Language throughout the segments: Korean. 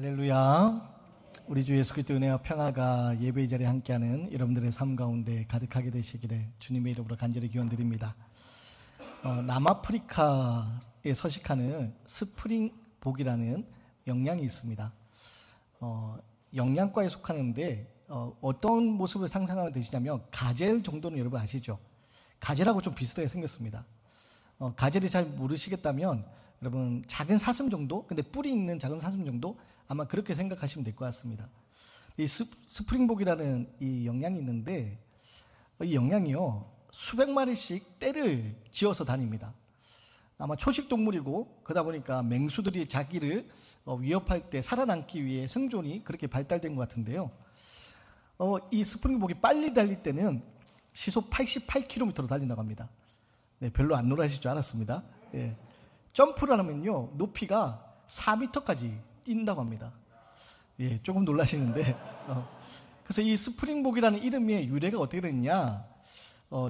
할렐루야. 우리 주 예수 그리스도의 은혜와 평화가 예배의 자리에 함께하는 여러분들의 삶 가운데 가득하게 되시기를 주님의 이름으로 간절히 기원드립니다. 남아프리카에 서식하는 스프링복이라는 영양이 있습니다. 영양과에 속하는데 어떤 모습을 상상하면 되시냐면 가젤 정도는 여러분 아시죠? 가젤하고 좀 비슷하게 생겼습니다. 가젤이 잘 모르시겠다면 여러분 작은 사슴 정도? 근데 뿔이 있는 작은 사슴 정도? 아마 그렇게 생각하시면 될 것 같습니다. 이 스프링복이라는 이 영양이 있는데 이 영양이요 수백 마리씩 떼를 지어서 다닙니다. 아마 초식 동물이고 그러다 보니까 맹수들이 자기를 위협할 때 살아남기 위해 생존이 그렇게 발달된 것 같은데요. 이 스프링복이 빨리 달릴 때는 시속 88km로 달린다고 합니다. 네, 별로 안 놀라실 줄 알았습니다. 예. 점프를 하면요 높이가 4m까지 뛴다고 합니다. 예, 조금 놀라시는데 그래서 이 스프링복이라는 이름의 유래가 어떻게 됐냐?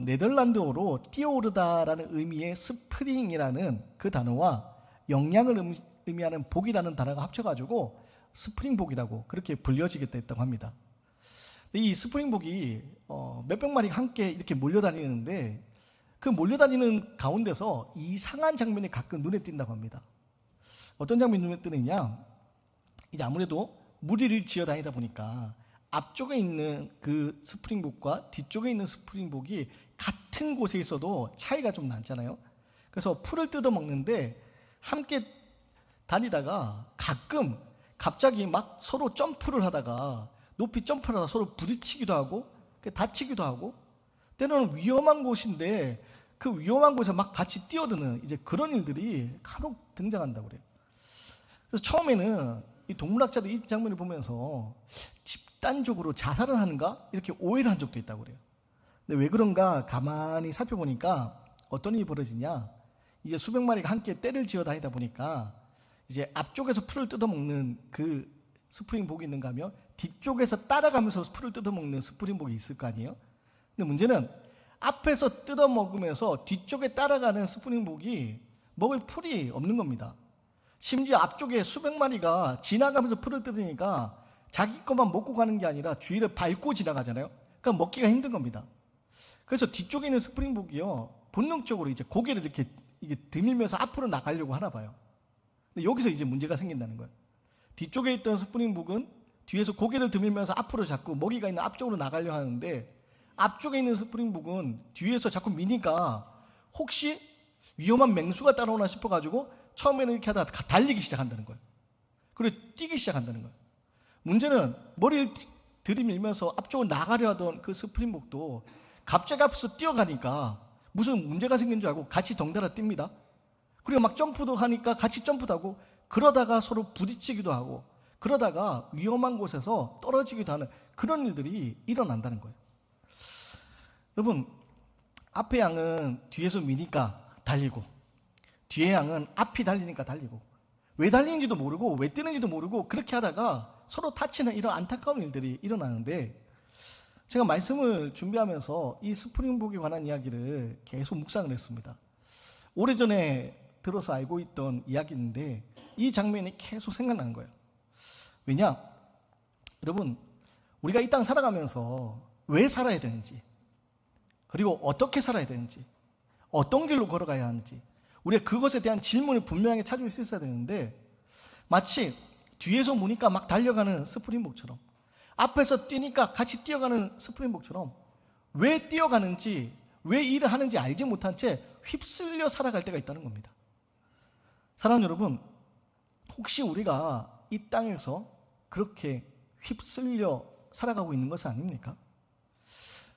네덜란드어로 뛰어오르다라는 의미의 스프링이라는 그 단어와 영양을 의미하는 복이라는 단어가 합쳐가지고 스프링복이라고 그렇게 불려지게 됐다고 합니다. 이 스프링복이 몇백 마리가 함께 이렇게 몰려다니는데 그 몰려다니는 가운데서 이상한 장면이 가끔 눈에 띈다고 합니다. 어떤 장면이 눈에 뜨느냐? 이제 아무래도 무리를 지어 다니다 보니까 앞쪽에 있는 그 스프링복과 뒤쪽에 있는 스프링복이 같은 곳에 있어도 차이가 좀 나잖아요. 그래서 풀을 뜯어 먹는데 함께 다니다가 가끔 갑자기 막 서로 점프를 하다가 높이 점프를 하다가 서로 부딪히기도 하고 다치기도 하고 때로는 위험한 곳인데 그 위험한 곳에 막 같이 뛰어드는 이제 그런 일들이 간혹 등장한다고 그래요. 그래서 처음에는 이 동물학자들이 이 장면을 보면서 집단적으로 자살을 하는가? 이렇게 오해를 한 적도 있다고 그래요. 근데 왜 그런가 가만히 살펴보니까 어떤 일이 벌어지냐? 이제 수백 마리가 함께 떼를 지어 다니다 보니까 이제 앞쪽에서 풀을 뜯어먹는 그 스프링복이 있는가 하면 뒤쪽에서 따라가면서 풀을 뜯어먹는 스프링복이 있을 거 아니에요? 근데 문제는 앞에서 뜯어먹으면서 뒤쪽에 따라가는 스프링복이 먹을 풀이 없는 겁니다. 심지어 앞쪽에 수백 마리가 지나가면서 풀을 뜯으니까 자기 것만 먹고 가는 게 아니라 주위를 밟고 지나가잖아요. 그러니까 먹기가 힘든 겁니다. 그래서 뒤쪽에 있는 스프링복이요 본능적으로 이제 고개를 이렇게 드밀면서 앞으로 나가려고 하나 봐요. 근데 여기서 이제 문제가 생긴다는 거예요. 뒤쪽에 있던 스프링복은 뒤에서 고개를 드밀면서 앞으로 자꾸 먹이가 있는 앞쪽으로 나가려고 하는데 앞쪽에 있는 스프링복은 뒤에서 자꾸 미니까 혹시 위험한 맹수가 따라오나 싶어가지고 처음에는 이렇게 하다가 달리기 시작한다는 거예요. 그리고 뛰기 시작한다는 거예요. 문제는 머리를 들이밀면서 앞쪽으로 나가려 하던 그 스프링복도 갑자기 앞에서 뛰어가니까 무슨 문제가 생긴 줄 알고 같이 덩달아 뜁니다. 그리고 막 점프도 하니까 같이 점프도 하고 그러다가 서로 부딪히기도 하고 그러다가 위험한 곳에서 떨어지기도 하는 그런 일들이 일어난다는 거예요. 여러분, 앞에 양은 뒤에서 미니까 달리고 뒤에 양은 앞이 달리니까 달리고 왜 달리는지도 모르고 왜 뛰는지도 모르고 그렇게 하다가 서로 다치는 이런 안타까운 일들이 일어나는데 제가 말씀을 준비하면서 이 스프링복에 관한 이야기를 계속 묵상을 했습니다. 오래전에 들어서 알고 있던 이야기인데 이 장면이 계속 생각나는 거예요. 왜냐? 여러분, 우리가 이 땅 살아가면서 왜 살아야 되는지 그리고 어떻게 살아야 되는지 어떤 길로 걸어가야 하는지 우리가 그것에 대한 질문을 분명하게 찾을 수 있어야 되는데 마치 뒤에서 무니까 막 달려가는 스프링복처럼 앞에서 뛰니까 같이 뛰어가는 스프링복처럼 왜 뛰어가는지 왜 일을 하는지 알지 못한 채 휩쓸려 살아갈 때가 있다는 겁니다. 사랑하는 여러분, 혹시 우리가 이 땅에서 그렇게 휩쓸려 살아가고 있는 것은 아닙니까?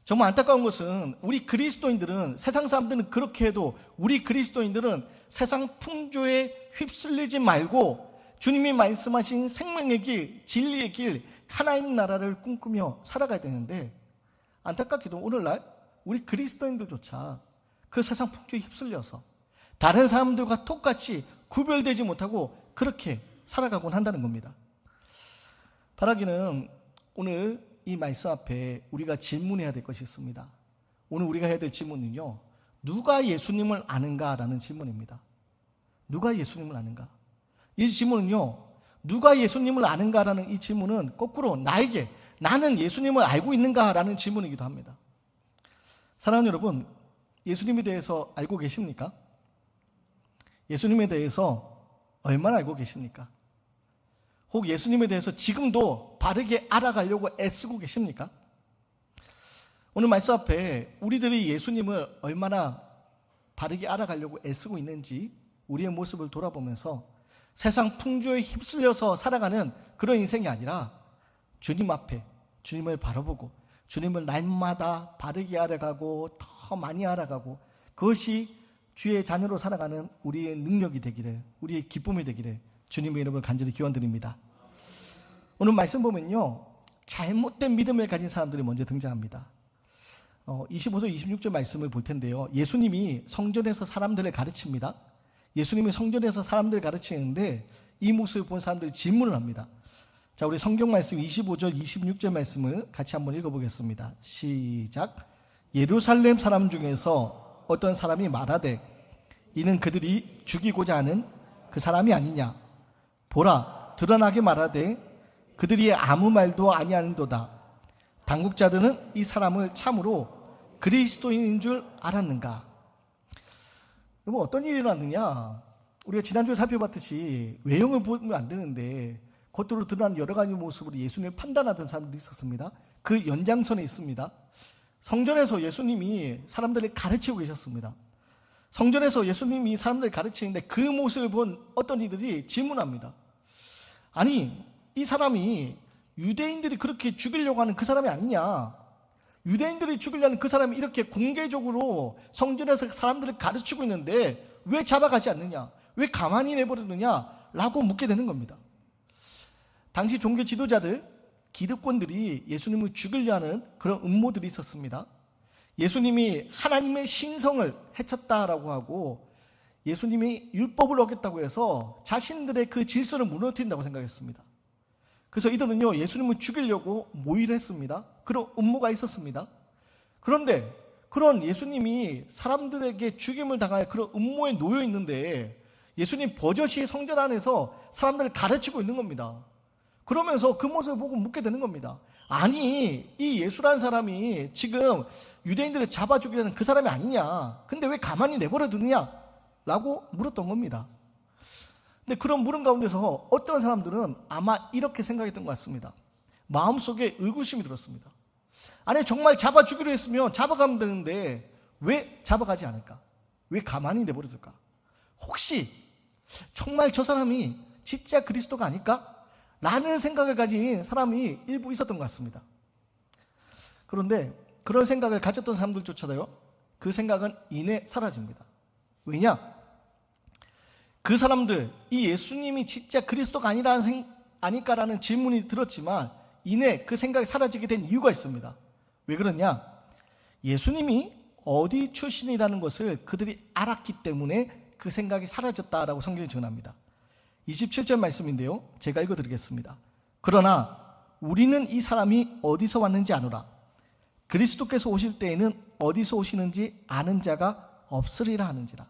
정말 안타까운 것은 우리 그리스도인들은 세상 사람들은 그렇게 해도 우리 그리스도인들은 세상 풍조에 휩쓸리지 말고 주님이 말씀하신 생명의 길, 진리의 길, 하나님 나라를 꿈꾸며 살아가야 되는데 안타깝게도 오늘날 우리 그리스도인들조차 그 세상 풍조에 휩쓸려서 다른 사람들과 똑같이 구별되지 못하고 그렇게 살아가곤 한다는 겁니다. 바라기는 오늘 이 말씀 앞에 우리가 질문해야 될 것이 있습니다. 오늘 우리가 해야 될 질문은요, 누가 예수님을 아는가? 라는 질문입니다. 누가 예수님을 아는가? 이 질문은요, 누가 예수님을 아는가라는 이 질문은 거꾸로 나에게 나는 예수님을 알고 있는가라는 질문이기도 합니다. 사랑하는 여러분, 예수님에 대해서 알고 계십니까? 예수님에 대해서 얼마나 알고 계십니까? 혹 예수님에 대해서 지금도 바르게 알아가려고 애쓰고 계십니까? 오늘 말씀 앞에 우리들이 예수님을 얼마나 바르게 알아가려고 애쓰고 있는지 우리의 모습을 돌아보면서 세상 풍조에 휩쓸려서 살아가는 그런 인생이 아니라 주님 앞에 주님을 바라보고 주님을 날마다 바르게 알아가고 더 많이 알아가고 그것이 주의 자녀로 살아가는 우리의 능력이 되기를, 우리의 기쁨이 되기를 주님의 이름으로 간절히 기원드립니다. 오늘 말씀 보면요, 잘못된 믿음을 가진 사람들이 먼저 등장합니다. 25절 26절 말씀을 볼 텐데요, 예수님이 성전에서 사람들을 가르칩니다. 예수님이 성전에서 사람들을 가르치는데 이 모습을 본 사람들이 질문을 합니다. 자, 우리 성경 말씀 25절 26절 말씀을 같이 한번 읽어보겠습니다. 시작. 예루살렘 사람 중에서 어떤 사람이 말하되 이는 그들이 죽이고자 하는 그 사람이 아니냐. 보라, 드러나게 말하되 그들이 아무 말도 아니하는도다. 당국자들은 이 사람을 참으로 그리스도인인 줄 알았는가. 여러분, 어떤 일이 일어났느냐. 우리가 지난주에 살펴봤듯이 외형을 보면 안 되는데 겉으로 드러난 여러 가지 모습으로 예수님을 판단하던 사람들이 있었습니다. 그 연장선에 있습니다. 성전에서 예수님이 사람들을 가르치고 계셨습니다. 성전에서 예수님이 사람들을 가르치는데 그 모습을 본 어떤 이들이 질문합니다. 아니, 이 사람이 유대인들이 그렇게 죽이려고 하는 그 사람이 아니냐. 유대인들이 죽이려는 그 사람이 이렇게 공개적으로 성전에서 사람들을 가르치고 있는데 왜 잡아가지 않느냐, 왜 가만히 내버리느냐 라고 묻게 되는 겁니다. 당시 종교 지도자들, 기득권들이 예수님을 죽이려 하는 그런 음모들이 있었습니다. 예수님이 하나님의 신성을 해쳤다라고 하고 예수님이 율법을 어겼다고 해서 자신들의 그 질서를 무너뜨린다고 생각했습니다. 그래서 이들은요, 예수님을 죽이려고 모의를 했습니다. 그런 음모가 있었습니다. 그런데 그런 예수님이 사람들에게 죽임을 당할 그런 음모에 놓여 있는데 예수님 버젓이 성전 안에서 사람들을 가르치고 있는 겁니다. 그러면서 그 모습을 보고 묻게 되는 겁니다. 아니, 이 예수라는 사람이 지금 유대인들을 잡아 죽이려는 그 사람이 아니냐. 근데 왜 가만히 내버려 두느냐? 라고 물었던 겁니다. 근데 그런 물음 가운데서 어떤 사람들은 아마 이렇게 생각했던 것 같습니다. 마음속에 의구심이 들었습니다. 아니, 정말 잡아 죽이려 했으면 잡아가면 되는데 왜 잡아가지 않을까? 왜 가만히 내버려 둘까? 혹시 정말 저 사람이 진짜 그리스도가 아닐까? 라는 생각을 가진 사람이 일부 있었던 것 같습니다. 그런데 그런 생각을 가졌던 사람들조차도요, 그 생각은 이내 사라집니다. 왜냐? 그 사람들, 이 예수님이 진짜 그리스도가 아닐까라는 질문이 들었지만 이내 그 생각이 사라지게 된 이유가 있습니다. 왜 그러냐? 예수님이 어디 출신이라는 것을 그들이 알았기 때문에 그 생각이 사라졌다라고 성경이 증언합니다. 27절 말씀인데요, 제가 읽어드리겠습니다. 그러나 우리는 이 사람이 어디서 왔는지 아노라. 그리스도께서 오실 때에는 어디서 오시는지 아는 자가 없으리라 하는지라.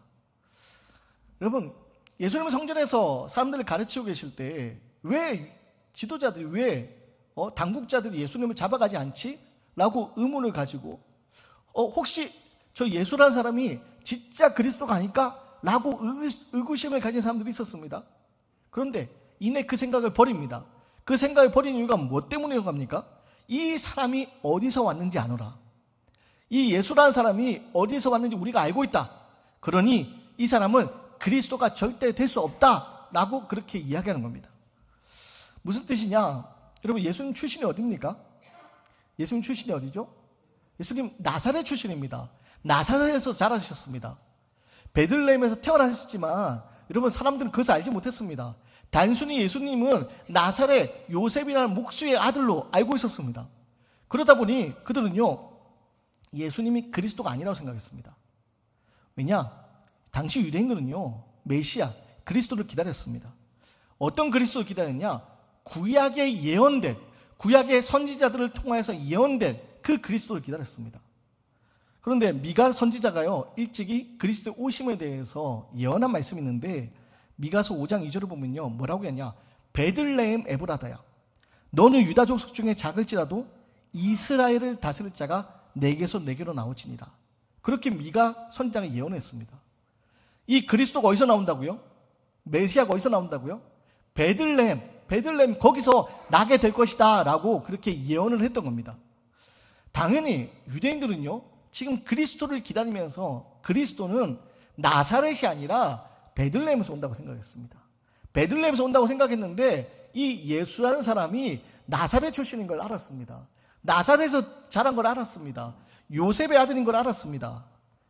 여러분, 예수님은 성전에서 사람들을 가르치고 계실 때 왜 지도자들이, 왜 당국자들이 예수님을 잡아가지 않지? 라고 의문을 가지고 혹시 저 예수라는 사람이 진짜 그리스도가 아닐까? 라고 의구심을 가진 사람들이 있었습니다. 그런데 이내 그 생각을 버립니다. 그 생각을 버린 이유가 뭐 때문인 겁니까? 이 사람이 어디서 왔는지 아노라. 이 예수라는 사람이 어디서 왔는지 우리가 알고 있다. 그러니 이 사람은 그리스도가 절대 될 수 없다라고 그렇게 이야기하는 겁니다. 무슨 뜻이냐? 여러분, 예수님 출신이 어디입니까? 예수님 출신이 어디죠? 예수님 나사렛 출신입니다. 나사렛에서 자라셨습니다. 베들레헴에서 태어나셨지만 여러분, 사람들은 그것을 알지 못했습니다. 단순히 예수님은 나사렛 요셉이라는 목수의 아들로 알고 있었습니다. 그러다 보니 그들은요, 예수님이 그리스도가 아니라고 생각했습니다. 왜냐? 당시 유대인들은요, 메시아, 그리스도를 기다렸습니다. 어떤 그리스도를 기다렸냐? 구약에 예언된, 구약의 선지자들을 통하여서 예언된 그 그리스도를 기다렸습니다. 그런데 미가 선지자가요, 일찍이 그리스도의 오심에 대해서 예언한 말씀이 있는데 미가서 5장 2절을 보면요, 뭐라고 했냐? 베들레헴 에브라다야, 너는 유다 족속 중에 작을지라도 이스라엘을 다스릴 자가 내게서 내게로 나오지니라. 그렇게 미가 선지자가 예언했습니다. 이 그리스도가 어디서 나온다고요? 메시아가 어디서 나온다고요? 베들레헴 거기서 나게 될 것이다 라고 그렇게 예언을 했던 겁니다. 당연히 유대인들은요, 지금 그리스도를 기다리면서 그리스도는 나사렛이 아니라 베들레헴에서 온다고 생각했습니다. 베들레헴에서 온다고 생각했는데 이 예수라는 사람이 나사렛 출신인 걸 알았습니다. 나사렛에서 자란 걸 알았습니다. 요셉의 아들인 걸 알았습니다.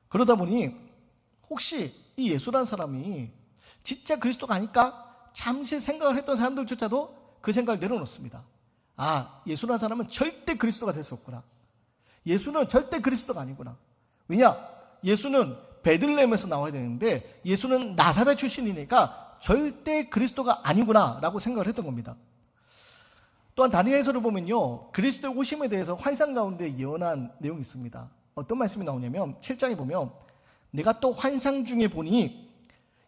그러다 보니 혹시 이 예수라는 사람이 진짜 그리스도가 아닐까? 잠시 생각을 했던 사람들조차도 그 생각을 내려놓습니다. 아, 예수라는 사람은 절대 그리스도가 될 수 없구나. 예수는 절대 그리스도가 아니구나. 왜냐? 예수는 베들레헴에서 나와야 되는데 예수는 나사렛 출신이니까 절대 그리스도가 아니구나 라고 생각을 했던 겁니다. 또한 다니엘서를 보면요, 그리스도의 오심에 대해서 환상 가운데 예언한 내용이 있습니다. 어떤 말씀이 나오냐면 7장에 보면 내가 또 환상 중에 보니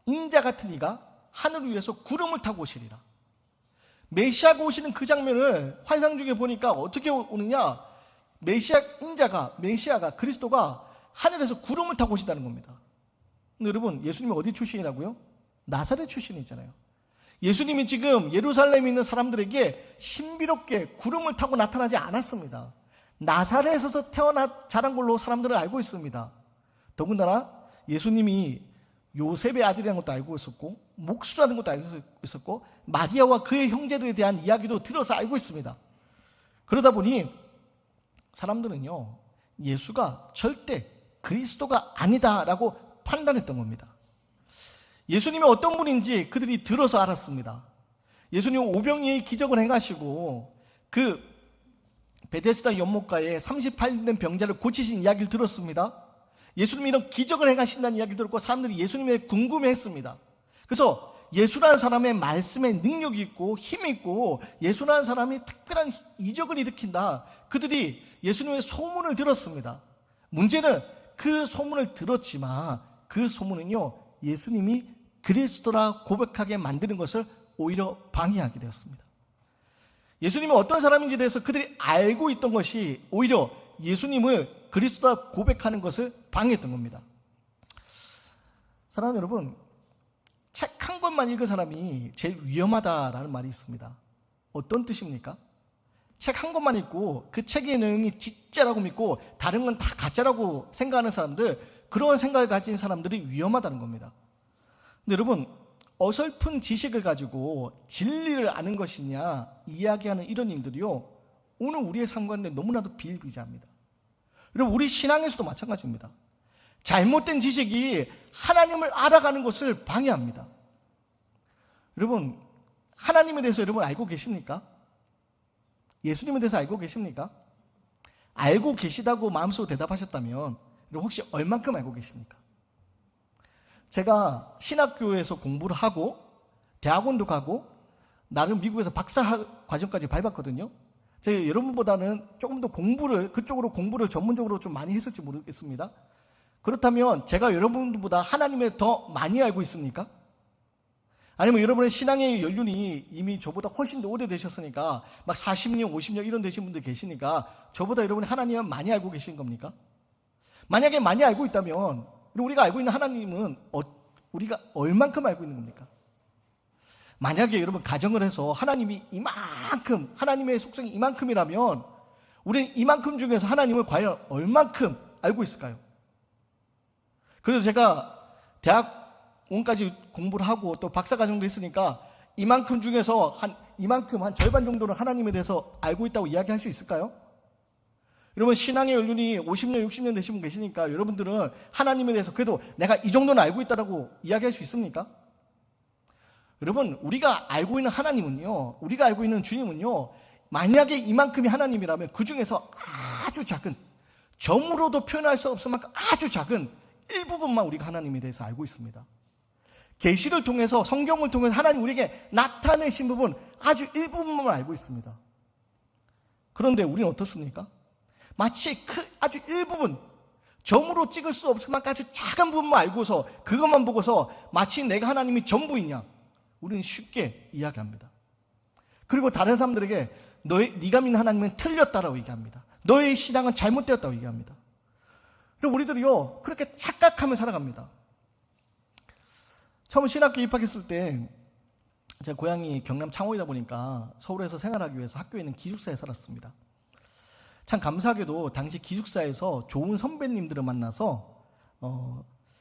인자 같은 이가 하늘 위에서 구름을 타고 오시리라. 메시아가 오시는 그 장면을 환상 중에 보니까 어떻게 오느냐, 메시아가 그리스도가 하늘에서 구름을 타고 오신다는 겁니다. 근데 여러분, 예수님이 어디 출신이라고요? 나사렛 출신이잖아요. 예수님이 지금 예루살렘에 있는 사람들에게 신비롭게 구름을 타고 나타나지 않았습니다. 나사렛에서 자란 걸로 사람들은 알고 있습니다. 더군다나 예수님이 요셉의 아들이라는 것도 알고 있었고, 목수라는 것도 알고 있었고, 마리아와 그의 형제들에 대한 이야기도 들어서 알고 있습니다. 그러다 보니 사람들은요, 예수가 절대 그리스도가 아니다라고 판단했던 겁니다. 예수님이 어떤 분인지 그들이 들어서 알았습니다. 예수님은 오병이의 기적을 행하시고 그 베데스다 연못가에 38년 된 병자를 고치신 이야기를 들었습니다. 예수님이 이런 기적을 행하신다는 이야기를 들었고 사람들이 예수님에 궁금해했습니다. 그래서 예수라는 사람의 말씀에 능력이 있고 힘이 있고 예수라는 사람이 특별한 이적을 일으킨다, 그들이 예수님의 소문을 들었습니다. 문제는 그 소문을 들었지만 그 소문은요, 예수님이 그리스도라 고백하게 만드는 것을 오히려 방해하게 되었습니다. 예수님이 어떤 사람인지에 대해서 그들이 알고 있던 것이 오히려 예수님을 그리스도라 고백하는 것을 방해했던 겁니다. 사랑하는 여러분, 책 한 권만 읽은 사람이 제일 위험하다라는 말이 있습니다. 어떤 뜻입니까? 책 한 권만 읽고 그 책의 내용이 진짜라고 믿고 다른 건 다 가짜라고 생각하는 사람들, 그런 생각을 가진 사람들이 위험하다는 겁니다. 근데 여러분, 어설픈 지식을 가지고 진리를 아는 것이냐 이야기하는 이런 일들이요, 오늘 우리의 삶 가운데 너무나도 비일비재합니다. 여러분, 우리 신앙에서도 마찬가지입니다. 잘못된 지식이 하나님을 알아가는 것을 방해합니다. 여러분, 하나님에 대해서 여러분 알고 계십니까? 예수님에 대해서 알고 계십니까? 알고 계시다고 마음속으로 대답하셨다면 여러분 혹시 얼만큼 알고 계십니까? 제가 신학교에서 공부를 하고 대학원도 가고 나름 미국에서 박사 과정까지 밟았거든요. 제가 여러분보다는 조금 더 그쪽으로 공부를 전문적으로 좀 많이 했을지 모르겠습니다. 그렇다면 제가 여러분보다 하나님을 더 많이 알고 있습니까? 아니면 여러분의 신앙의 연륜이 이미 저보다 훨씬 더 오래되셨으니까 막 40년, 50년 이런 되신 분들 계시니까 저보다 여러분이 하나님을 많이 알고 계신 겁니까? 만약에 많이 알고 있다면 우리가 알고 있는 하나님은 우리가 얼만큼 알고 있는 겁니까? 만약에 여러분 가정을 해서 하나님이 이만큼, 하나님의 속성이 이만큼이라면 우리는 이만큼 중에서 하나님을 과연 얼만큼 알고 있을까요? 그래서 제가 대학원까지 공부를 하고 또 박사과정도 했으니까 이만큼 중에서 한 절반 정도는 하나님에 대해서 알고 있다고 이야기할 수 있을까요? 여러분, 신앙의 연륜이 50년, 60년 되신 분 계시니까 여러분들은 하나님에 대해서 그래도 내가 이 정도는 알고 있다고 이야기할 수 있습니까? 여러분, 우리가 알고 있는 하나님은요, 우리가 알고 있는 주님은요, 만약에 이만큼이 하나님이라면 그 중에서 아주 작은, 점으로도 표현할 수 없을 만큼 아주 작은 일부분만 우리가 하나님에 대해서 알고 있습니다. 계시를 통해서, 성경을 통해서 하나님 우리에게 나타내신 부분 아주 일부분만 알고 있습니다. 그런데 우리는 어떻습니까? 마치 아주 일부분, 점으로 찍을 수 없을 만큼 아주 작은 부분만 알고서 그것만 보고서 마치 내가 하나님이 전부이냐, 우리는 쉽게 이야기합니다. 그리고 다른 사람들에게 네가 믿는 하나님은 틀렸다라고 얘기합니다. 너의 신앙은 잘못되었다고 얘기합니다. 그리고 우리들이요, 그렇게 착각하며 살아갑니다. 처음 신학교 입학했을 때 제가 고향이 경남 창원이다 보니까 서울에서 생활하기 위해서 학교에 있는 기숙사에 살았습니다. 참 감사하게도 당시 기숙사에서 좋은 선배님들을 만나서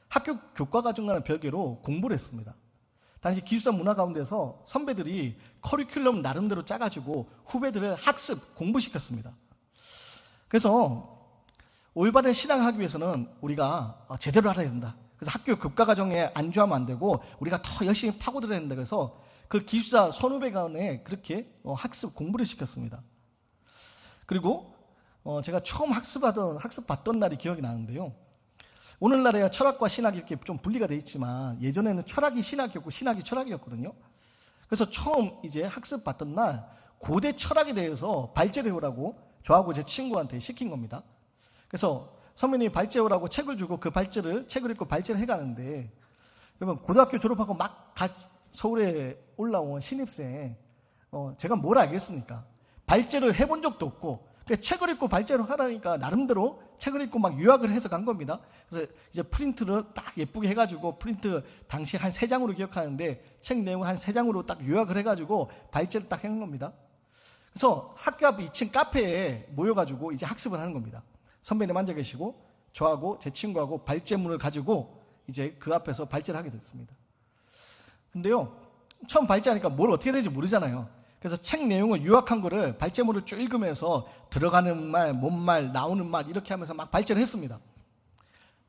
학교 교과과정과는 별개로 공부를 했습니다. 당시 기숙사 문화 가운데서 선배들이 커리큘럼 나름대로 짜가지고 후배들을 학습, 공부시켰습니다. 그래서 올바른 신앙을 하기 위해서는 우리가 제대로 알아야 된다. 그래서 학교 교과과정에 안주하면 안 되고 우리가 더 열심히 파고들어야 된다. 그래서 그 기숙사 선후배 간에 그렇게 학습, 공부를 시켰습니다. 그리고 제가 처음 학습받던 날이 기억이 나는데요. 오늘날에야 철학과 신학이 이렇게 좀 분리가 돼 있지만 예전에는 철학이 신학이었고 신학이 철학이었거든요. 그래서 처음 이제 학습받던 날 고대 철학에 대해서 발제를 해오라고 저하고 제 친구한테 시킨 겁니다. 그래서 선배님이 발제해오라고 책을 주고 그 책을 읽고 발제를 해가는데, 여러분 고등학교 졸업하고 막 서울에 올라온 신입생, 제가 뭘 알겠습니까? 발제를 해본 적도 없고, 책을 읽고 발제를 하라니까 나름대로 책을 읽고 막 요약을 해서 간 겁니다. 그래서 이제 프린트를 딱 예쁘게 해가지고, 프린트 당시 한 3장으로 기억하는데 책 내용 한 3장으로 딱 요약을 해가지고 발제를 딱 한 겁니다. 그래서 학교 앞 2층 카페에 모여가지고 이제 학습을 하는 겁니다. 선배님 앉아 계시고 저하고 제 친구하고 발제문을 가지고 이제 그 앞에서 발제를 하게 됐습니다. 근데요, 처음 발제하니까 뭘 어떻게 될지 모르잖아요. 그래서 책 내용을 요약한 거를 발제문을 쭉 읽으면서 들어가는 말, 뭔 말, 나오는 말 이렇게 하면서 막 발제를 했습니다.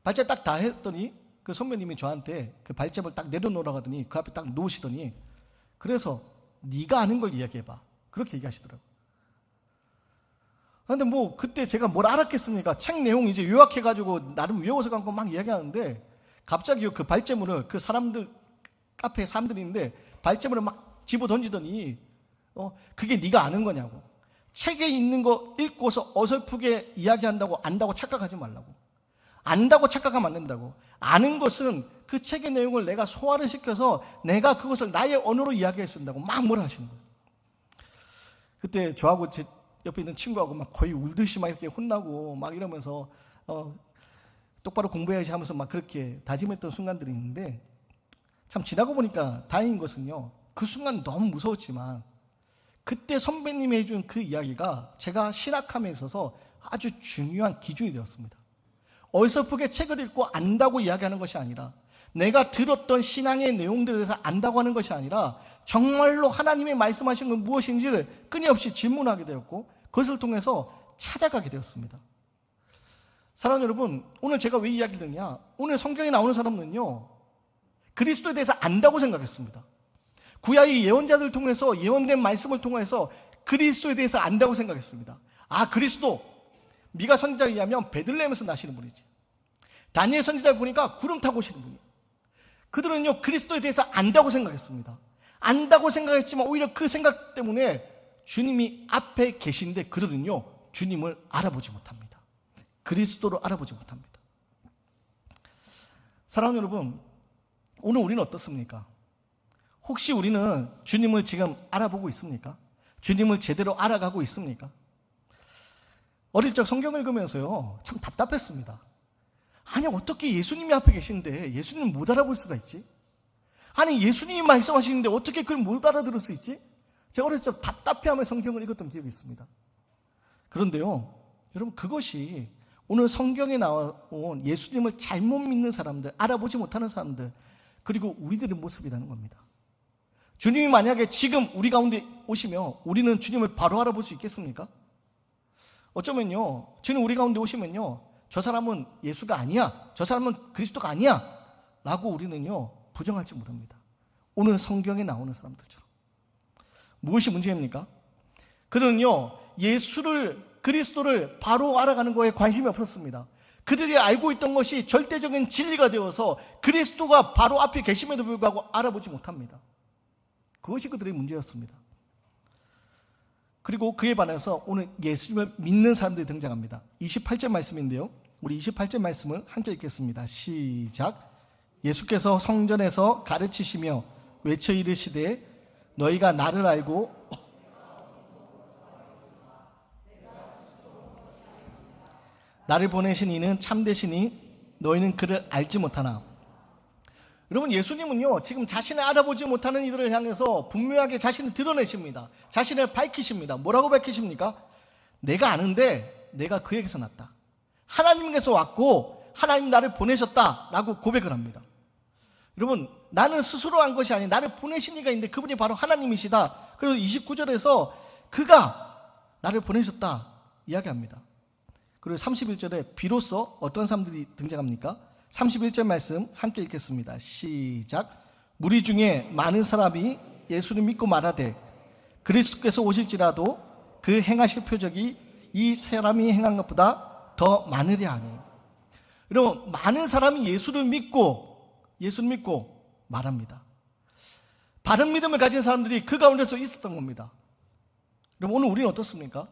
발제 딱 다 했더니 그 선배님이 저한테 그 발제문을 딱 내려놓으라고 하더니 그 앞에 딱 놓으시더니, 그래서 네가 아는 걸 이야기해봐, 그렇게 얘기하시더라고요. 근데 뭐 그때 제가 뭘 알았겠습니까? 책 내용 이제 요약해가지고 나름 외워서 간 거 막 이야기하는데, 갑자기 그 발제문을 그 사람들 카페에 사람들이 있는데 발제문을 막 집어 던지더니 그게 네가 아는 거냐고, 책에 있는 거 읽고서 어설프게 이야기한다고 안다고 착각하지 말라고, 안다고 착각하면 안 된다고, 아는 것은 그 책의 내용을 내가 소화를 시켜서 내가 그것을 나의 언어로 이야기할 수 있다고 막 뭐라 하시는 거예요. 그때 저하고 제 옆에 있는 친구하고 막 거의 울듯이 막 이렇게 혼나고 막 이러면서 똑바로 공부해야지 하면서 막 그렇게 다짐했던 순간들이 있는데, 참 지나고 보니까 다행인 것은요, 그 순간 너무 무서웠지만 그때 선배님이 해준 그 이야기가 제가 신학함에 있어서 아주 중요한 기준이 되었습니다. 어설프게 책을 읽고 안다고 이야기하는 것이 아니라, 내가 들었던 신앙의 내용들에 대해서 안다고 하는 것이 아니라 정말로 하나님의 말씀하신 건 무엇인지를 끊임없이 질문하게 되었고 그것을 통해서 찾아가게 되었습니다. 사랑하는 여러분, 오늘 제가 왜 이야기를 드느냐, 오늘 성경에 나오는 사람은요 그리스도에 대해서 안다고 생각했습니다. 구약의 예언자들을 통해서 예언된 말씀을 통해서 그리스도에 대해서 안다고 생각했습니다. 아, 그리스도, 미가 선지자에 의하면 베들레헴에서 나시는 분이지. 다니엘 선지자를 보니까 구름 타고 오시는 분이에요. 그들은요 그리스도에 대해서 안다고 생각했습니다. 안다고 생각했지만 오히려 그 생각 때문에 주님이 앞에 계신데 그들은요 주님을 알아보지 못합니다. 그리스도를 알아보지 못합니다. 사랑하는 여러분, 오늘 우리는 어떻습니까? 혹시 우리는 주님을 지금 알아보고 있습니까? 주님을 제대로 알아가고 있습니까? 어릴 적 성경 읽으면서요 참 답답했습니다. 아니, 어떻게 예수님이 앞에 계신데 예수님을 못 알아볼 수가 있지? 아니, 예수님이 말씀하시는데 어떻게 그걸 못 알아들을 수 있지? 제가 어릴 적 답답해하며 성경을 읽었던 기억이 있습니다. 그런데요, 여러분, 그것이 오늘 성경에 나온 예수님을 잘못 믿는 사람들, 알아보지 못하는 사람들, 그리고 우리들의 모습이라는 겁니다. 주님이 만약에 지금 우리 가운데 오시면 우리는 주님을 바로 알아볼 수 있겠습니까? 어쩌면요, 주님 우리 가운데 오시면요, 저 사람은 예수가 아니야, 저 사람은 그리스도가 아니야 라고 우리는요 부정할지 모릅니다. 오늘 성경에 나오는 사람들처럼. 무엇이 문제입니까? 그들은요 예수를, 그리스도를 바로 알아가는 거에 관심이 없었습니다. 그들이 알고 있던 것이 절대적인 진리가 되어서 그리스도가 바로 앞에 계심에도 불구하고 알아보지 못합니다. 그것이 그들의 문제였습니다. 그리고 그에 반해서 오늘 예수님을 믿는 사람들이 등장합니다. 28절 말씀인데요, 우리 28절 말씀을 함께 읽겠습니다. 시작. 예수께서 성전에서 가르치시며 외쳐 이르시되 너희가 나를 알고 나를 보내신 이는 참되시니 너희는 그를 알지 못하나. 여러분, 예수님은요 지금 자신을 알아보지 못하는 이들을 향해서 분명하게 자신을 드러내십니다. 자신을 밝히십니다. 뭐라고 밝히십니까? 내가 아는데 내가 그에게서 났다. 하나님께서 왔고 하나님 나를 보내셨다라고 고백을 합니다. 여러분, 나는 스스로 한 것이 아닌 나를 보내신 이가 있는데 그분이 바로 하나님이시다. 그래서 29절에서 그가 나를 보내셨다 이야기합니다. 그리고 31절에 비로소 어떤 사람들이 등장합니까? 31절 말씀 함께 읽겠습니다. 시작. 무리 중에 많은 사람이 예수를 믿고 말하되 그리스도께서 오실지라도 그 행하실 표적이 이 사람이 행한 것보다 더 많으랴 하니. 여러분, 많은 사람이 예수를 믿고 말합니다. 바른 믿음을 가진 사람들이 그 가운데서 있었던 겁니다. 여러분, 오늘 우리는 어떻습니까?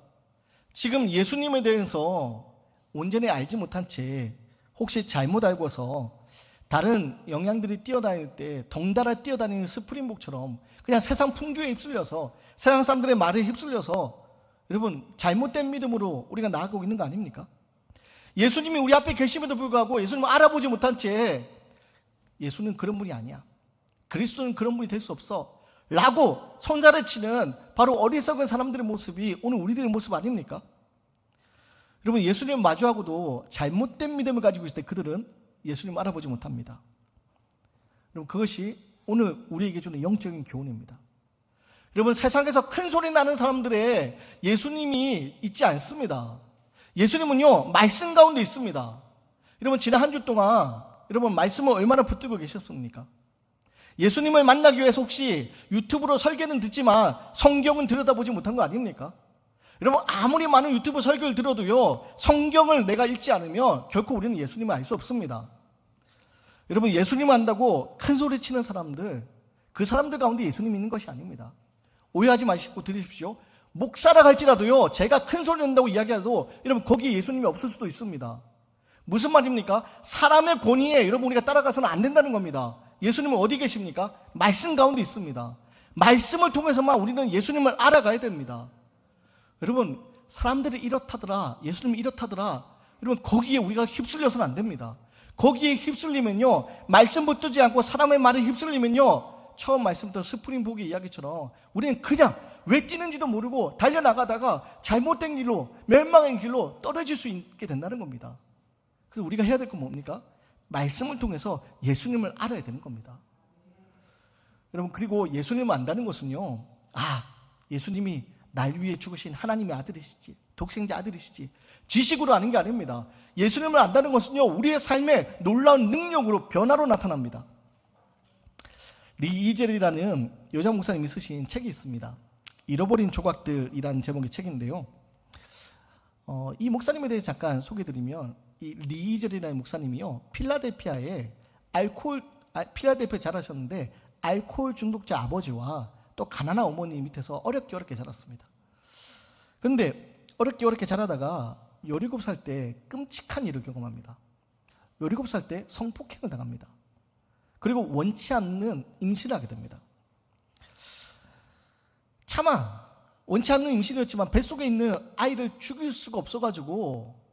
지금 예수님에 대해서 온전히 알지 못한 채 혹시 잘못 알고서 다른 영양들이 뛰어다닐 때 덩달아 뛰어다니는 스프링복처럼 그냥 세상 풍조에 휩쓸려서 세상 사람들의 말에 휩쓸려서 여러분 잘못된 믿음으로 우리가 나아가고 있는 거 아닙니까? 예수님이 우리 앞에 계심에도 불구하고 예수님을 알아보지 못한 채 예수는 그런 분이 아니야, 그리스도는 그런 분이 될 수 없어 라고 손살을 치는 바로 어리석은 사람들의 모습이 오늘 우리들의 모습 아닙니까? 여러분, 예수님을 마주하고도 잘못된 믿음을 가지고 있을 때 그들은 예수님을 알아보지 못합니다. 여러분, 그것이 오늘 우리에게 주는 영적인 교훈입니다. 여러분, 세상에서 큰 소리 나는 사람들의 예수님이 있지 않습니다. 예수님은요 말씀 가운데 있습니다. 여러분, 지난 한 주 동안 여러분 말씀을 얼마나 붙들고 계셨습니까? 예수님을 만나기 위해서 혹시 유튜브로 설교는 듣지만 성경은 들여다보지 못한 거 아닙니까? 여러분, 아무리 많은 유튜브 설교를 들어도요 성경을 내가 읽지 않으면 결코 우리는 예수님을 알 수 없습니다. 여러분, 예수님을 안다고 큰 소리 치는 사람들, 그 사람들 가운데 예수님이 있는 것이 아닙니다. 오해하지 마시고 들으십시오. 목사라 할지라도요 제가 큰 소리 낸다고 이야기해도 여러분 거기에 예수님이 없을 수도 있습니다. 무슨 말입니까? 사람의 권위에 여러분 우리가 따라가서는 안 된다는 겁니다. 예수님은 어디 계십니까? 말씀 가운데 있습니다. 말씀을 통해서만 우리는 예수님을 알아가야 됩니다. 여러분, 사람들이 이렇다더라, 예수님이 이렇다더라, 여러분 거기에 우리가 휩쓸려서는 안 됩니다. 거기에 휩쓸리면요 말씀 붙들지 않고 사람의 말에 휩쓸리면요 처음 말씀드린 스프링복의 이야기처럼 우리는 그냥 왜 뛰는지도 모르고 달려나가다가 잘못된 길로, 멸망의 길로 떨어질 수 있게 된다는 겁니다. 그래서 우리가 해야 될 건 뭡니까? 말씀을 통해서 예수님을 알아야 되는 겁니다. 여러분, 그리고 예수님을 안다는 것은요, 예수님이 날 위해 죽으신 하나님의 아들이시지, 독생자 아들이시지, 지식으로 아는 게 아닙니다. 예수님을 안다는 것은요 우리의 삶에 놀라운 능력으로, 변화로 나타납니다. 리 이젤이라는 여자 목사님이 쓰신 책이 있습니다. 잃어버린 조각들이라는 제목의 책인데요, 이 목사님에 대해 잠깐 소개드리면, 이 리 이젤이라는 목사님이요 필라델피아에 자라셨는데 알코올 중독자 아버지와 또 가난한 어머니 밑에서 어렵게 자랐습니다. 그런데 어렵게 자라다가 17살 때 끔찍한 일을 경험합니다. 17살 때 성폭행을 당합니다. 그리고 원치 않는 임신을 하게 됩니다. 차마 원치 않는 임신이었지만 뱃속에 있는 아이를 죽일 수가 없어가지고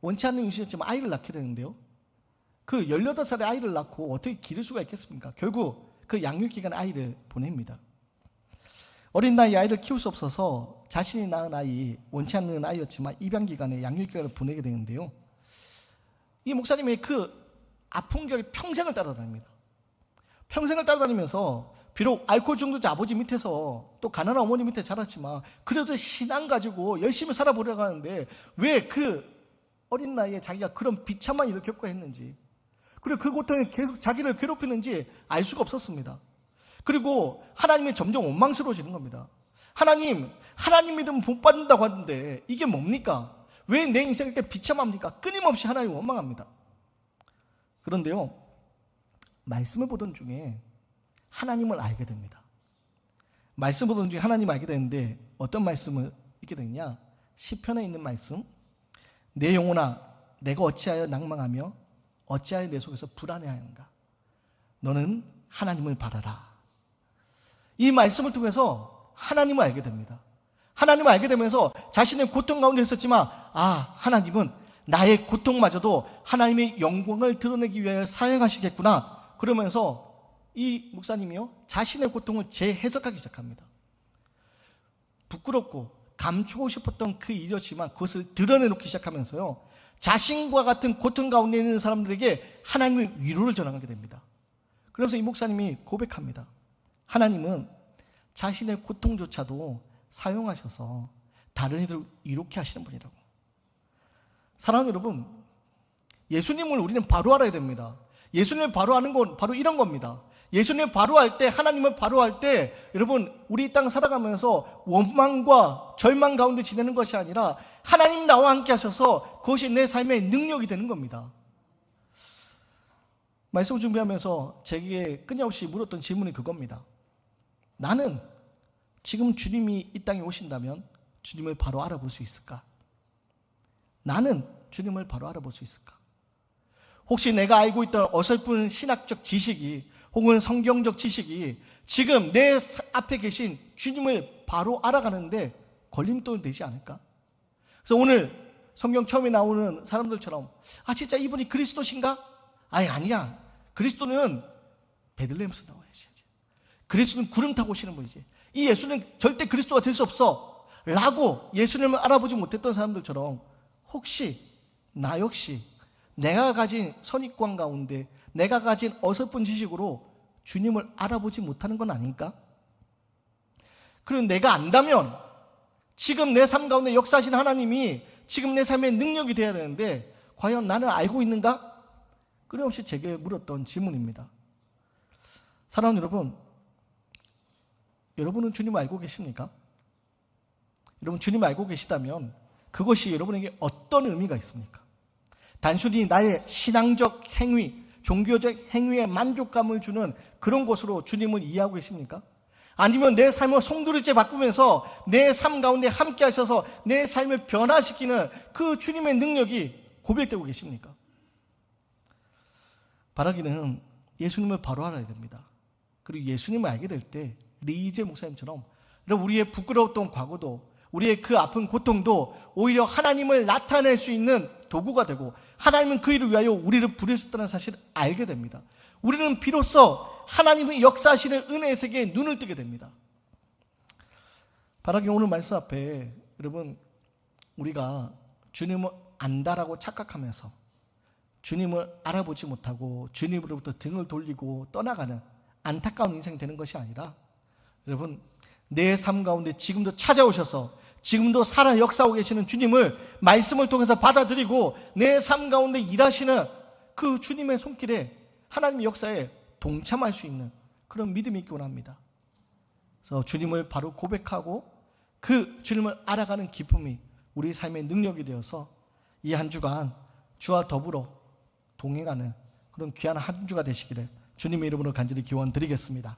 원치 않는 임신이었지만 아이를 낳게 되는데요, 그 18살의 아이를 낳고 어떻게 기를 수가 있겠습니까? 결국 그 양육기관에 아이를 보냅니다. 어린 나이 아이를 키울 수 없어서 자신이 낳은 아이, 원치 않는 아이였지만 입양기관에 양육기관을 보내게 되는데요, 이 목사님의 그 아픈 결이 평생을 따라다닙니다. 평생을 따라다니면서 비록 알코올 중독자 아버지 밑에서 또 가난한 어머니 밑에 자랐지만 그래도 신앙 가지고 열심히 살아보려고 하는데 왜 그 어린 나이에 자기가 그런 비참한 일을 겪어야 했는지, 그리고 그 고통에 계속 자기를 괴롭히는지 알 수가 없었습니다. 그리고 하나님이 점점 원망스러워지는 겁니다. 하나님 믿으면 복 받는다고 하는데 이게 뭡니까? 왜 내 인생이 이렇게 비참합니까? 끊임없이 하나님 원망합니다. 그런데요, 말씀을 보던 중에 하나님을 알게 됩니다. 말씀을 보던 중에 하나님을 알게 되는데 어떤 말씀을 읽게 되느냐? 시편에 있는 말씀, 내 영혼아 내가 어찌하여 낭망하며 어찌하여 내 속에서 불안해하는가? 너는 하나님을 바라라. 이 말씀을 통해서 하나님을 알게 됩니다. 하나님을 알게 되면서 자신의 고통 가운데 있었지만 하나님은 나의 고통마저도 하나님의 영광을 드러내기 위하여 사용하시겠구나. 그러면서 이 목사님이요, 자신의 고통을 재해석하기 시작합니다. 부끄럽고 감추고 싶었던 그 일이었지만 그것을 드러내놓기 시작하면서요, 자신과 같은 고통 가운데 있는 사람들에게 하나님의 위로를 전하게 됩니다. 그러면서 이 목사님이 고백합니다. 하나님은 자신의 고통조차도 사용하셔서 다른 이들을 이롭게 하시는 분이라고. 사랑하는 여러분, 예수님을 우리는 바로 알아야 됩니다. 예수님을 바로 아는 건 바로 이런 겁니다. 예수님을 바로 할 때, 하나님을 바로 할 때, 여러분, 우리 이 땅 살아가면서 원망과 절망 가운데 지내는 것이 아니라 하나님 나와 함께 하셔서 그것이 내 삶의 능력이 되는 겁니다. 말씀 준비하면서 제게 끊임없이 물었던 질문이 그겁니다. 나는 지금 주님이 이 땅에 오신다면 주님을 바로 알아볼 수 있을까? 나는 주님을 바로 알아볼 수 있을까? 혹시 내가 알고 있던 어설픈 신학적 지식이 혹은 성경적 지식이 지금 내 앞에 계신 주님을 바로 알아가는데 걸림돌이 되지 않을까? 그래서 오늘 성경 처음에 나오는 사람들처럼 진짜 이분이 그리스도신가? 아니야. 그리스도는 베들레헴에서 나와야지. 그리스도는 구름 타고 오시는 분이지. 이 예수는 절대 그리스도가 될 수 없어 라고 예수님을 알아보지 못했던 사람들처럼 혹시 나 역시 내가 가진 선입관 가운데 내가 가진 어설픈 지식으로 주님을 알아보지 못하는 건 아닐까? 그리고 내가 안다면 지금 내 삶 가운데 역사하신 하나님이 지금 내 삶의 능력이 되어야 되는데 과연 나는 알고 있는가? 끊임없이 제게 물었던 질문입니다. 사랑하는 여러분, 여러분은 주님을 알고 계십니까? 여러분 주님을 알고 계시다면 그것이 여러분에게 어떤 의미가 있습니까? 단순히 나의 신앙적 행위, 종교적 행위에 만족감을 주는 그런 것으로 주님을 이해하고 계십니까? 아니면 내 삶을 송두리째 바꾸면서 내 삶 가운데 함께 하셔서 내 삶을 변화시키는 그 주님의 능력이 고백되고 계십니까? 바라기는 예수님을 바로 알아야 됩니다. 그리고 예수님을 알게 될 때 리이제 목사님처럼 우리의 부끄러웠던 과거도 우리의 그 아픈 고통도 오히려 하나님을 나타낼 수 있는 도구가 되고 하나님은 그 일을 위하여 우리를 부르셨다는 사실을 알게 됩니다. 우리는 비로소 하나님의 역사하시는 은혜의 세계에 눈을 뜨게 됩니다. 바라기 오늘 말씀 앞에 여러분 우리가 주님을 안다라고 착각하면서 주님을 알아보지 못하고 주님으로부터 등을 돌리고 떠나가는 안타까운 인생 되는 것이 아니라 여러분 내 삶 가운데 지금도 찾아오셔서 지금도 살아 역사하고 계시는 주님을 말씀을 통해서 받아들이고 내 삶 가운데 일하시는 그 주님의 손길에 하나님의 역사에 동참할 수 있는 그런 믿음이 있기 원합니다. 그래서 주님을 바로 고백하고 그 주님을 알아가는 기쁨이 우리 삶의 능력이 되어서 이 한 주간 주와 더불어 동행하는 그런 귀한 한 주가 되시기를 주님의 이름으로 간절히 기원 드리겠습니다.